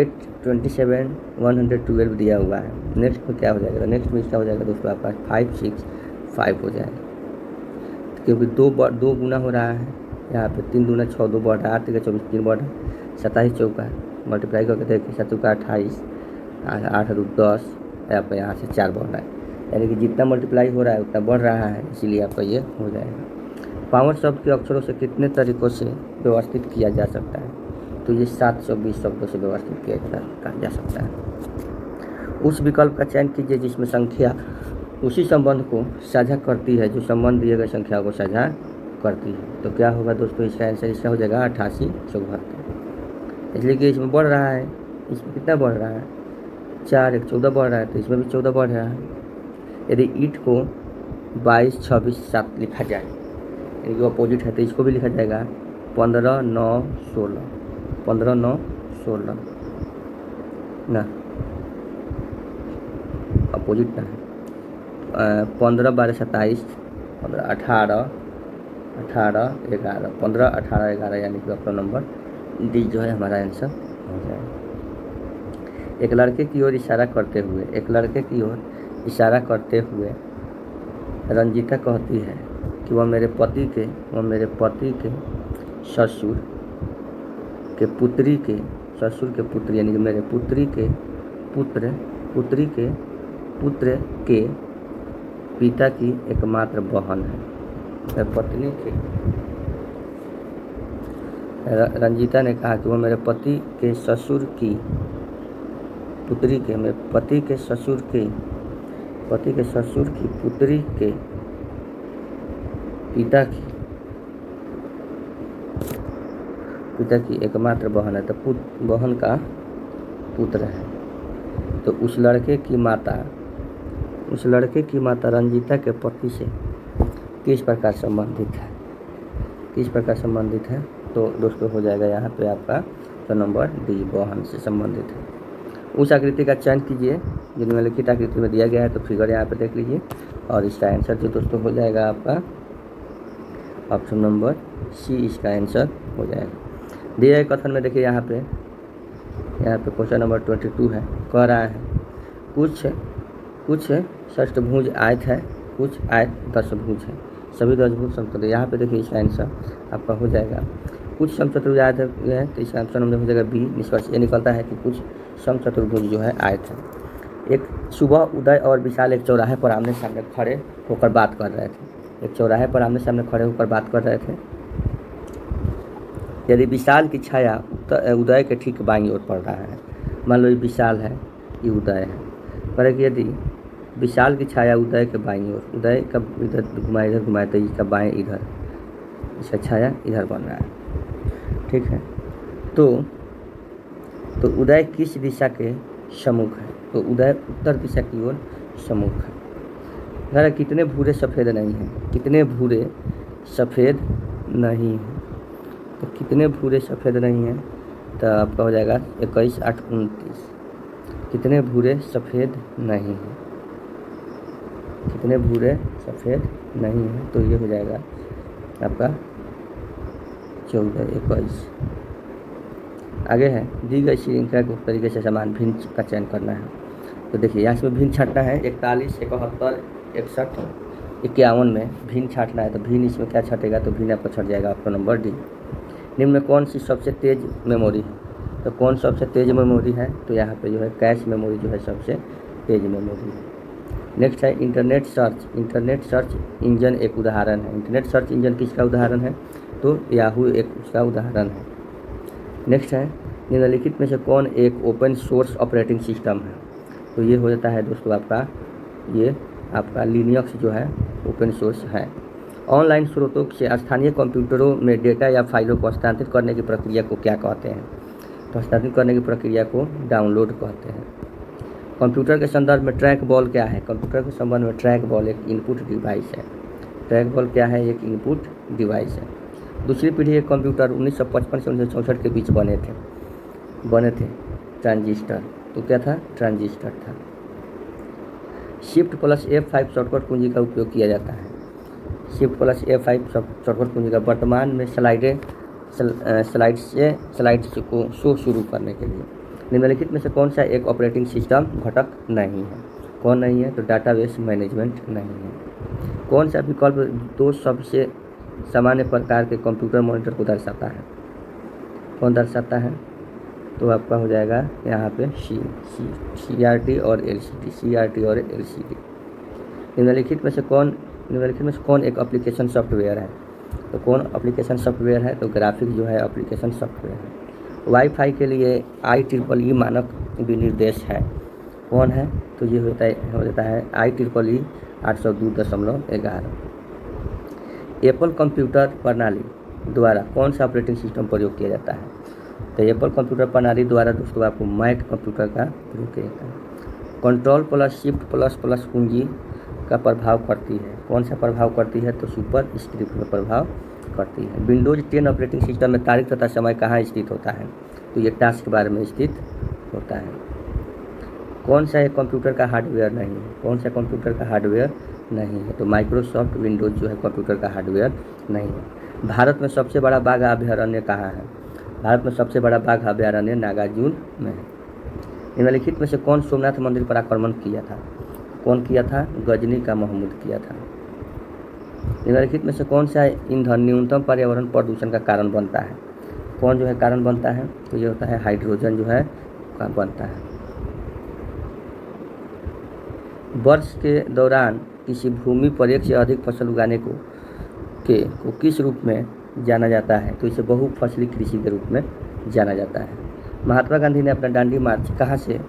27 112 दिया हुआ है। नेक्स्ट में क्या हो जाएगा, नेक्स्ट में क्या हो जाएगा दोस्तों, आपका 5 6 5 हो जाएगा, क्योंकि दो गुना हो रहा है यहाँ पे। 3 दूना 6, 2 बढ़ रहा है, 8 3 24, 3 बढ़ रहा है, 27 चौका मल्टीप्लाई करके देखिए, 7 चौका 28, 8 2 10, आपका यहाँ से 4 बढ़ रहा है, यानी कि जितना मल्टीप्लाई हो रहा है उतना बढ़ रहा है, इसीलिए आपका ये हो जाएगा। पावर शब्द के अक्षरों से कितने तरीक़ों से व्यवस्थित किया जा सकता है, तो ये 720 शब्दों से व्यवस्थित किया जा सकता है। उस विकल्प का चयन कीजिए जिसमें संख्या उसी संबंध को साझा करती है जो संबंध दिए गए संख्या को साझा करती है। तो क्या होगा दोस्तों, इसका आंसर इसका हो जाएगा 88 74, इसलिए कि इसमें बढ़ रहा है, इसमें कितना बढ़ रहा है, 4 1 14 बढ़ रहा है, तो इसमें भी 14 बढ़ रहा है। यदि ईंट को 22 26 7 लिखा जाए, यानी कि अपोजिट है, तो इसको भी लिखा जाएगा 15 9 16, 15 9 16 ना, अपोजिट ना है। 15 12 27, 15 18 18 11, 15 18 11, यानी कि ऑप्शन नंबर डी जो है हमारा आंसर हो जाएगा। एक लड़के की ओर इशारा करते हुए, एक लड़के की ओर इशारा करते हुए रंजीता कहती है कि वह मेरे पति के ससुर के पुत्री के, ससुर के पुत्री यानी कि मेरे पुत्री के पुत्र के पिता की एकमात्र बहन है। पत्नी के, रंजीता ने कहा कि वह मेरे पति के ससुर की पुत्री के, मेरे पति के ससुर की पुत्री के पिता की एकमात्र बहन है, तो बहन का पुत्र है। तो उस लड़के की माता रंजीता के पति से किस प्रकार संबंधित है, तो दोस्तों हो जाएगा यहाँ पे आपका तो नंबर डी, बहन से संबंधित है। उस आकृति का चयन कीजिए जो निम्नलिखित आकृति में दिया गया है, तो फिगर यहाँ पे देख लीजिए, और इसका आंसर जो दोस्तों हो जाएगा आपका ऑप्शन नंबर सी, इसका आंसर हो जाएगा। दिया गए कथन में देखिए यहाँ पे क्वेश्चन नंबर 22 है, कह रहा है कुछ षष्ठभुज आयत है, कुछ आयत दशभुज है, सभी दशभुज समचतुर्भुज। यहाँ पे देखिए इसका आंसर आपका हो जाएगा कुछ समचतुर्भुज आयत है, तो इसका आंसर नंबर हो जाएगा बी। निष्कर्ष ये निकलता है कि कुछ समचतुर्भुज जो है आयत है। एक सुबह उदय और विशाल एक चौराहे पर आमने सामने खड़े होकर बात कर रहे थे। यदि विशाल की छाया उदय के ठीक बाईं ओर पड़ रहा है, मान लो ये विशाल है, ये उदय है, पर कि यदि विशाल की छाया उदय के बाईं ओर, उदय का इधर घुमाए तो इसका बाएं इधर, इसका छाया इधर बन रहा है, ठीक है। तो उदय किस दिशा के सम्मुख है, तो उदय उत्तर दिशा की ओर सम्मुख है। अगर कितने भूरे सफ़ेद नहीं हैं, तो कितने भूरे सफ़ेद नहीं हैं, तो आपका हो जाएगा 21 8 29। कितने भूरे सफ़ेद नहीं हैं, तो ये हो जाएगा आपका 14 21। आगे है, दी गई श्रृंखला को तरीके से समान भिन्न का चयन करना है। तो देखिए यहाँ इसमें भिन्न छाटना है, 41 71 61 51 में भिन्न छाटना है। तो भिन्न इसमें क्या छटेगा, तो भिन्न आपका छट जाएगा ऑप्शन नंबर डी। निम्न में कौन सी सबसे तेज मेमोरी है, तो कौन सबसे तेज मेमोरी है, तो यहाँ पे जो है कैश मेमोरी जो है सबसे तेज मेमोरी है। नेक्स्ट है इंटरनेट सर्च इंजन एक उदाहरण है। इंटरनेट सर्च इंजन किसका उदाहरण है, तो याहू एक उसका उदाहरण है। नेक्स्ट है निम्नलिखित में से कौन एक ओपन सोर्स ऑपरेटिंग सिस्टम है, तो ये हो जाता है दोस्तों आपका लिनक्स जो है ओपन सोर्स है। ऑनलाइन स्रोतों से स्थानीय कंप्यूटरों में डेटा या फाइलों को हस्तांतरित करने की प्रक्रिया को क्या कहते हैं, तो हस्तांतरित करने की प्रक्रिया को डाउनलोड कहते हैं। कंप्यूटर के संदर्भ में ट्रैक बॉल क्या है, कंप्यूटर के संबंध में ट्रैक बॉल एक इनपुट डिवाइस है। ट्रैक बॉल क्या है, एक इनपुट डिवाइस है। दूसरी पीढ़ी के कंप्यूटर 1955 से 1964 के बीच बने थे ट्रांजिस्टर, तो क्या था, ट्रांजिस्टर था। Shift+F5 शॉर्टकट कुंजी का उपयोग किया जाता है। Shift+F5 शॉर्टकट कुंजी का वर्तमान में स्लाइड्स को शो शुरू करने के लिए। निम्नलिखित में से कौन सा एक ऑपरेटिंग सिस्टम घटक नहीं है? कौन नहीं है? तो डाटाबेस मैनेजमेंट नहीं है। कौन सा विकल्प दो सबसे सामान्य प्रकार के कंप्यूटर मॉनिटर को दर्शाता है? कौन दर्शाता है? तो आपका हो जाएगा यहाँ पे CRT और LCD। निम्नलिखित में से कौन एक एप्लीकेशन सॉफ्टवेयर है? तो कौन एप्लीकेशन सॉफ्टवेयर है? तो ग्राफिक जो है एप्लीकेशन सॉफ्टवेयर है। वाईफाई के लिए IEEE मानक विनिर्देश है, कौन है? तो ये होता है IEEE 802.11। एप्पल कंप्यूटर प्रणाली द्वारा कौन सा ऑपरेटिंग सिस्टम प्रयोग किया जाता है? तो एप्पल कंप्यूटर प्रणाली द्वारा दोस्तों आपको मैक कंप्यूटर का प्रयोग किया जाता है। Control plus shift plus plus कुंजी का प्रभाव करती है, कौन सा प्रभाव करती है? तो सुपर स्क्रिप्ट में प्रभाव करती है। विंडोज 10 ऑपरेटिंग सिस्टम में तारीख तथा समय कहाँ स्थित होता है? तो ये टास्क बार में स्थित होता है। कौन सा एक कंप्यूटर का हार्डवेयर नहीं है? कौन सा कंप्यूटर का हार्डवेयर नहीं है? तो माइक्रोसॉफ्ट विंडोज जो है कंप्यूटर का हार्डवेयर नहीं है। भारत में सबसे बड़ा बाघ अभयारण्य कहाँ है? भारत में सबसे बड़ा बाघ अभयारण्य नागार्जुन में है। निम्नलिखित में से कौन सोमनाथ मंदिर पर आक्रमण किया था? कौन किया था? गजनी का महमूद किया था। निम्नलिखित में से कौन सा ईंधन न्यूनतम पर्यावरण प्रदूषण का कारण बनता है? कौन जो है कारण बनता है? तो ये होता है हाइड्रोजन जो है बनता है। वर्ष के दौरान किसी भूमि पर एक से अधिक फसल उगाने को किस रूप में जाना जाता है? तो इसे बहुफसली कृषि के रूप में जाना जाता है। महात्मा गांधी ने अपना दांडी मार्च कहाँ से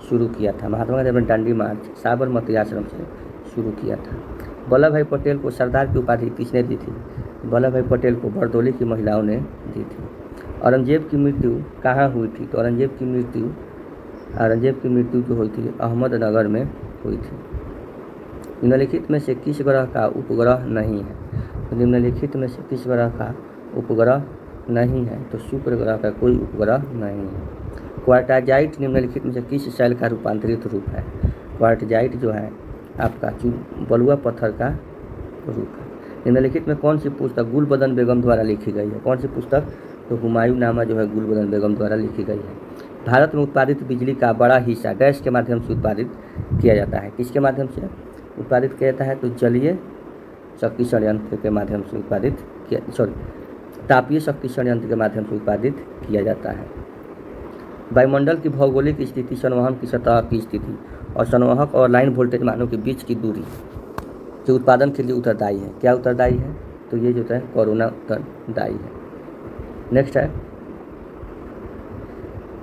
शुरू किया था? महात्मा गांधी ने अपना दांडी मार्च साबरमती आश्रम से शुरू किया था। वल्लभ भाई पटेल को सरदार की उपाधि किसने दी थी? वल्लभ भाई पटेल को बरदौली की महिलाओं ने दी थी। औरंगजेब की मृत्यु कहाँ हुई थी? तो औरंगजेब की मृत्यु जो हुई थी अहमदनगर में हुई थी। निम्नलिखित में से किस ग्रह का उपग्रह नहीं है? तो निम्नलिखित में से किस ग्रह का उपग्रह नहीं है? तो शुक्र ग्रह का कोई उपग्रह नहीं है। क्वार्टाजाइट निम्नलिखित में से किस शैल का रूपांतरित रूप है? क्वार्टाजाइट जो है आपका बलुआ पत्थर का रूप है। निम्नलिखित में कौन सी पुस्तक गुलबदन बेगम द्वारा लिखी गई है? कौन सी पुस्तक? तो हुमायूं नामा जो है गुलबदन बेगम द्वारा लिखी गई है। भारत में उत्पादित बिजली का बड़ा हिस्सा डैश के माध्यम से उत्पादित किया जाता है? किसके माध्यम से उत्पादित किया जाता है? तो जलीय शक्ति संयंत्र के माध्यम से तापीय शक्ति संयंत्र के माध्यम से उत्पादित किया जाता है। वायुमंडल की भौगोलिक स्थिति संवहन की सतह की स्थिति और संवाहक और लाइन वोल्टेज मानों के बीच की दूरी जो उत्पादन के लिए उत्तरदायी है। क्या उत्तरदायी है? तो ये जो है कोरोना उत्तरदायी है। नेक्स्ट है,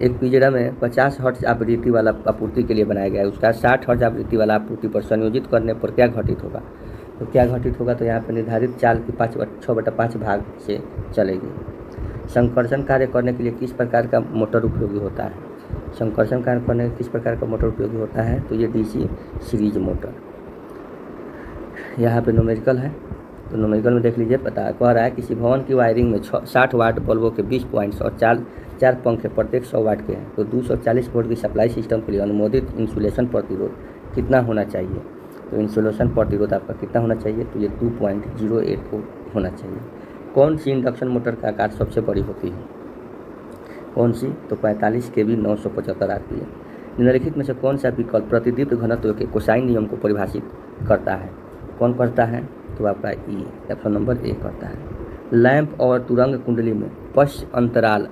एक पिंजरा में 50 हर्ट्ज आवृत्ति वाला आपूर्ति के लिए बनाया गया है, उसका 60 हर्ट्ज आवृत्ति वाला आपूर्ति पर संयोजित करने पर क्या घटित होगा? तो क्या घटित होगा? तो यहाँ पर निर्धारित चाल की 6/5 भाग से चलेगी। संकर्षण कार्य करने के लिए किस प्रकार का मोटर उपयोगी होता है? संकर्षण कार्य करने किस प्रकार का मोटर उपयोगी होता है? तो ये DC सीरीज मोटर। यहाँ पे न्यूमेरिकल है, तो न्यूमेरिकल में देख लीजिए, पता कह रहा है किसी भवन की वायरिंग में 60 वाट बल्बों के 20 पॉइंट्स और 4 पंखे प्रत्येक 100 वाट के हैं, तो 240 वोल्ट की सप्लाई सिस्टम के लिए अनुमोदित इंसुलेशन प्रतिरोध कितना होना चाहिए? तो इंसुलेशन प्रतिरोध आपका कितना होना चाहिए? तो ये 2.08 होना चाहिए। कौन सी इंडक्शन मोटर का आकार सबसे बड़ी होती है? कौन सी? तो 45 kV 975 RPM। निम्नलिखित में से कौन सा विकल्प प्रतिदीप्त घनत्व के कोसाइन नियम को परिभाषित करता है? कौन करता है? तो आपका ऑप्शन नंबर A करता है। लैंप और तुरंग कुंडली में पश्च अंतराल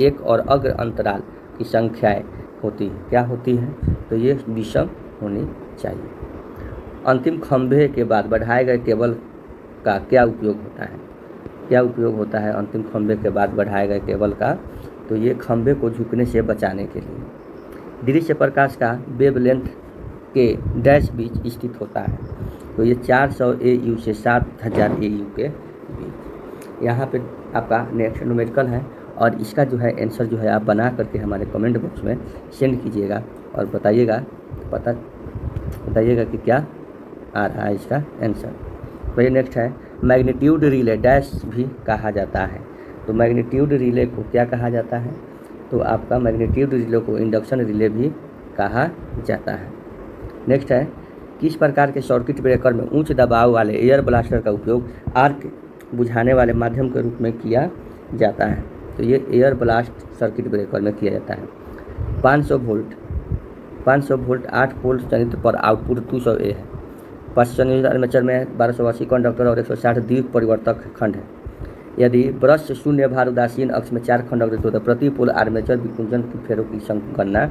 एक और अग्र अंतराल की संख्याएं होती है, क्या होती है? तो ये विषम होनी चाहिए। अंतिम खंभे के बाद बढ़ाए गए केबल का क्या उपयोग होता है? क्या उपयोग होता है अंतिम खंभे के बाद बढ़ाए गए केबल का? तो ये खंभे को झुकने से बचाने के लिए। दृश्य प्रकाश का वेवलेंथ के डैश बीच स्थित होता है, तो ये 400 AU से 7000 AU के बीच। यहाँ पे आपका नेक्स्ट न्यूमेरिकल है और इसका जो है आंसर जो है आप बना करके हमारे कमेंट बॉक्स में सेंड कीजिएगा और बताइएगा कि क्या आ रहा है इसका आंसर। तो ये नेक्स्ट है, मैग्नीट्यूड रिले डैश भी कहा जाता है। तो मैग्नीट्यूड रिले को क्या कहा जाता है? तो आपका मैग्नीट्यूड रिले को इंडक्शन रिले भी कहा जाता है। नेक्स्ट है, किस प्रकार के सर्किट ब्रेकर में उच्च दबाव वाले एयर ब्लास्टर का उपयोग आर्क बुझाने वाले माध्यम के रूप में किया जाता है? तो ये एयर ब्लास्ट सर्किट ब्रेकर में किया जाता है। 500 वोल्ट 500 वोल्ट 8 पोल संयंत्र पर आउटपुट 200 ए है। 500 संयोजित आर्मेचर में 1280 कंडक्टर और 160 द्वीप परिवर्तक खंड है। यदि ब्रश शून्य भार उदासीन अक्ष में 4 खंड अग्रसित होता है, प्रति पोल आर्मेचर विकुंजन की फेरों की गणना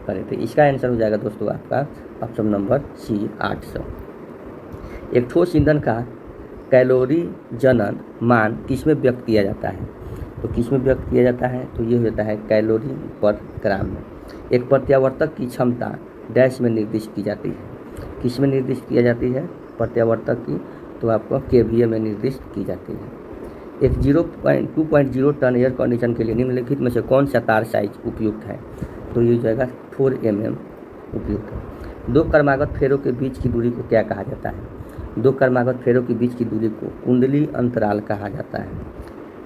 करें। तो इसका आंसर हो जाएगा दोस्तों आपका ऑप्शन नंबर सी 800। एक ठोस ईंधन का कैलोरी जनन मान किस में व्यक्त किया जाता है? तो किस में व्यक्त किया जाता है? तो ये हो जाता है कैलोरी पर ग्राम में। एक प्रत्यावर्तक की क्षमता डैश में निर्दिष्ट की जाती है। किस में निर्दिष्ट किया जाती है प्रत्यावर्तक की? तो आपको केवीए में निर्दिष्ट की जाती है। एक 2.0 टन एयर कंडीशन के लिए निम्नलिखित में से कौन सा तार साइज उपयुक्त है? तो ये हो जाएगा 4 mm उपयुक्त है। दो क्रमागत फेरों के बीच की दूरी को क्या कहा जाता है? दो क्रमागत फेरों के बीच की दूरी को कुंडली अंतराल कहा जाता है।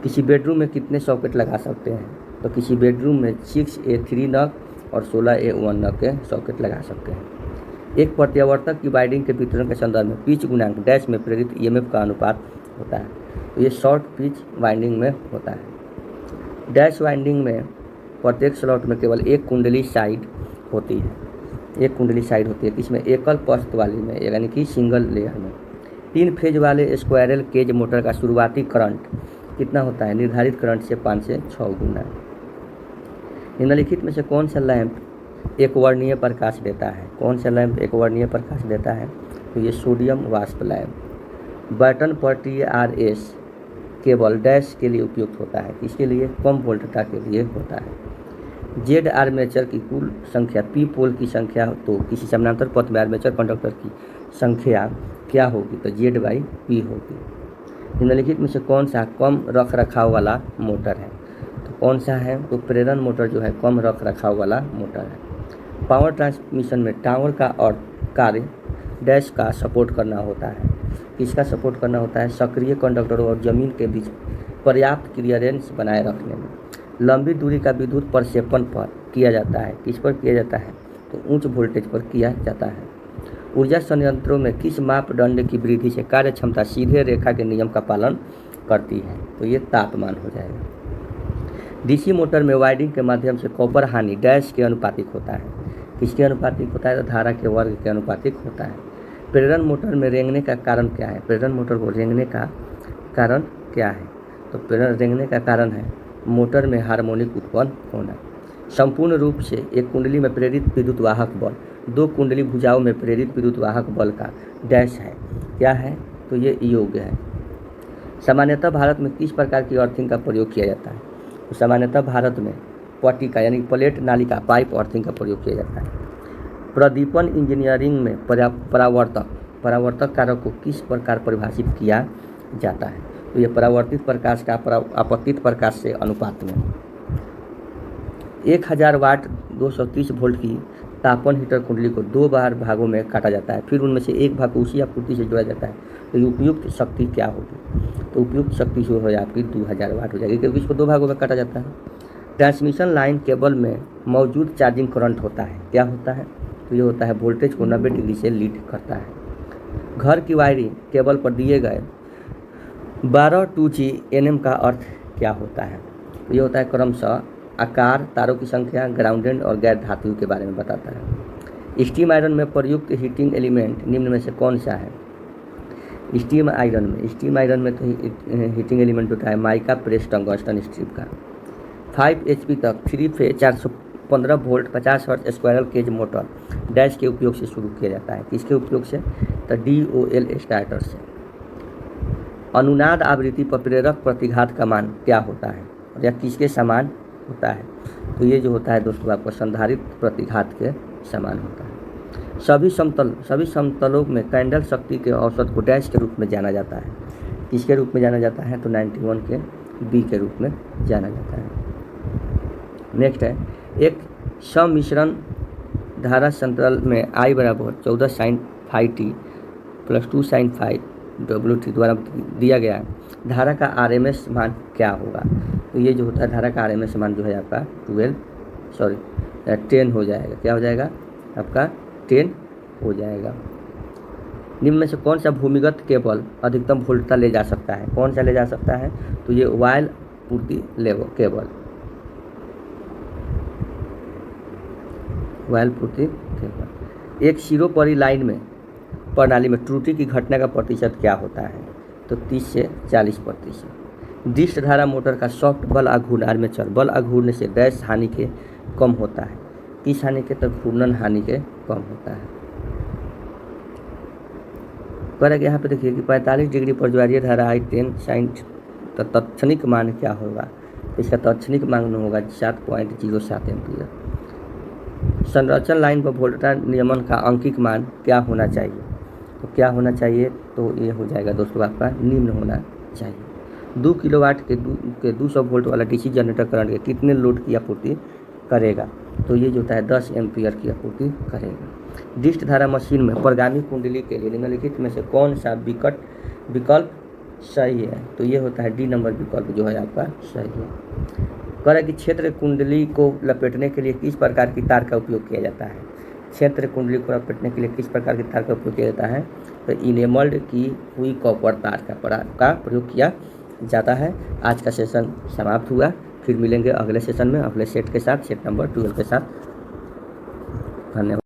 किसी बेडरूम में कितने सॉकेट लगा सकते हैं? तो किसी बेडरूम में 6A3 नग और 16A1 नग के सॉकेट लगा सकते हैं। एक प्रत्यावर्तक की वाइंडिंग के वितरण के संदर्भ में पिच गुणांक डैश में प्रेरित ईएमएफ का अनुपात होता है। तो ये शॉर्ट पिच वाइंडिंग में होता है। डैश वाइंडिंग में प्रत्येक स्लॉट में केवल एक कुंडली साइड होती है। एक कुंडली साइड होती है किसमें? एकल पस्त वाली में, यानी कि सिंगल लेयर में। 3 फेज वाले स्क्वायरल केज मोटर का शुरुआती करंट कितना होता है? निर्धारित करंट से 5 से 6 गुना। निम्नलिखित में से कौन सा लैंप एक वर्णीय प्रकाश देता है? कौन सा लैंप एक वर्णीय प्रकाश देता है? तो ये सोडियम वाष्प लैंप। बटन पर TRS केबल डैश के लिए उपयुक्त होता है। इसके लिए कम वोल्टता के लिए होता है। जेड आर्मेचर की कुल संख्या पी पोल की संख्या, तो किसी समानांतर पथ में आर्मेचर कंडक्टर की संख्या क्या होगी? तो Z/P होगी। निम्नलिखित में से कौन सा कम रख रखाव वाला मोटर है? तो कौन सा है? तो प्रेरण मोटर जो है कम रख रखाव वाला मोटर है। पावर ट्रांसमिशन में टावर का और कार्य डैश का सपोर्ट करना होता है। किसका सपोर्ट करना होता है? सक्रिय कंडक्टरों और जमीन के बीच पर्याप्त क्लियरेंस बनाए रखने में। लंबी दूरी का विद्युत प्रक्षेपण पर किया जाता है। किस पर किया जाता है? तो उच्च वोल्टेज पर किया जाता है। ऊर्जा संयंत्रों में किस मापदंड की वृद्धि से कार्य क्षमता सीधे रेखा के नियम का पालन करती है? तो ये तापमान हो जाएगा। डीसी मोटर में वाइंडिंग के माध्यम से कॉपर हानि डैश के अनुपातिक होता है। किसके अनुपातिक होता है? तो धारा के वर्ग के अनुपातिक होता है। प्रेरण मोटर में रेंगने का कारण क्या है? प्रेरण मोटर को रेंगने का कारण क्या है? तो प्रेरण रेंगने का कारण है मोटर में हार्मोनिक उत्पन्न होना। संपूर्ण रूप से एक कुंडली में प्रेरित विद्युत वाहक बल 2 कुंडली भुजाओं में प्रेरित विद्युत वाहक बल का डैश है। क्या है? तो ये योग है। सामान्यतः भारत में किस प्रकार की अर्थिंग का प्रयोग किया जाता है? तो सामान्यतः भारत में पट्टिका यानी प्लेट नालिका पाइप अर्थिंग का प्रयोग किया जाता है। प्रदीपन इंजीनियरिंग में परावर्तक कारक को किस प्रकार परिभाषित किया जाता है? तो यह परावर्तित प्रकाश का आपतित प्रकाश से अनुपात में। 1000 वाट 230 वोल्ट की तापन हीटर कुंडली को 2 भागों में काटा जाता है, फिर उनमें से एक भाग को उसी आपूर्ति से जोड़ा जाता है। तो उपयुक्त शक्ति क्या होगी? तो उपयुक्त शक्ति जो है आपकी 2000 वाट हो जाएगी, क्योंकि इसको 2 भागों में काटा जाता है। ट्रांसमिशन लाइन केबल में मौजूद चार्जिंग करंट होता है। क्या होता है? तो ये होता है वोल्टेज को 90 डिग्री से लीड करता है। घर की वायरिंग केबल पर दिए गए 12 2G NM का अर्थ क्या होता है? तो ये होता है क्रमशः आकार, तारों की संख्या, ग्राउंडेड और गैर धातु के बारे में बताता है। स्टीम आयरन में प्रयुक्त हीटिंग एलिमेंट निम्न में से कौन सा है? स्टीम आयरन में तो हीटिंग एलिमेंट होता है माइका प्रेस टंगस्टन स्ट्रिप का। 5 HP तक 3 phase 415 volt 50 hertz squirrel cage motor dash के उपयोग से शुरू किया जाता है। किसके उपयोग से? तो DOL स्टार्टर से। अनुनाद आवृत्ति पर प्रेरक प्रतिघात का मान क्या होता है या किसके समान होता है? तो ये जो होता है दोस्तों आपको संधारित्र प्रतिघात के समान होता है। सभी समतलों में कैंडल शक्ति के औसत को डैश के रूप में जाना जाता है। किसके रूप में जाना जाता है? तो 91 के B के रूप में जाना जाता है। नेक्स्ट है एक सम्मिश्रण धारा संतुलन में I बराबर 14 sin phi t plus 2 sin phi WT द्वारा दिया गया है। धारा का RMS मान क्या होगा? तो ये जो होता है धारा का RMS मान जो है आपका 10 हो जाएगा। क्या हो जाएगा? आपका 10 हो जाएगा। निम्न में से कौन सा भूमिगत केबल अधिकतम वोल्टता ले जा सकता है? कौन सा ले जा सकता है? तो ये वायल पूर्ति केबल। वायल पूर्ति केबल। एक सिरोपरि लाइन में प्रणाली में त्रुटि की घटना का प्रतिशत क्या होता है? तो 30 से 40%। डिस्ट धारा मोटर का सॉफ्ट बल आघूर्ण आर्मेचर बल आघूर्ण से डैश हानि के कम होता है, किस हानि के? तो घूर्णन हानि के कम होता है। पर यहाँ पे देखिए कि 45 डिग्री पर ज्वारीय धारा I10 sin तो तात्क्षणिक मान क्या होगा? तो इसका तात्क्षणिक मान होगा 7.07 एम्पीयर। संरक्षण लाइन पर वोल्टेज नियमन का अंकिक मान क्या होना चाहिए? तो क्या होना चाहिए? तो ये हो जाएगा दोस्तों आपका निम्न होना चाहिए। 2 किलोवाट के 200 वोल्ट वाला डीसी जनरेटर करंट के कितने लोड की आपूर्ति करेगा? तो ये जो होता है 10 एम्पीयर की आपूर्ति करेगा। डिस्ट धारा मशीन में प्रगामी कुंडली के लिए निम्नलिखित में से कौन सा विकल्प सही है? तो ये होता है डी नंबर विकल्प जो है आपका सही है। कह रहा है कि क्षेत्र कुंडली को लपेटने के लिए किस प्रकार की तार का उपयोग किया जाता है? क्षेत्र कुंडली को लपेटने के लिए किस प्रकार की तार का उपयोग किया जाता है? तो इनेमल्ड की हुई कॉपर तार का प्रयोग किया जाता है। आज का सेशन समाप्त हुआ, फिर मिलेंगे अगले सेशन में अगले सेट के साथ, सेट नंबर 12 के साथ। धन्यवाद।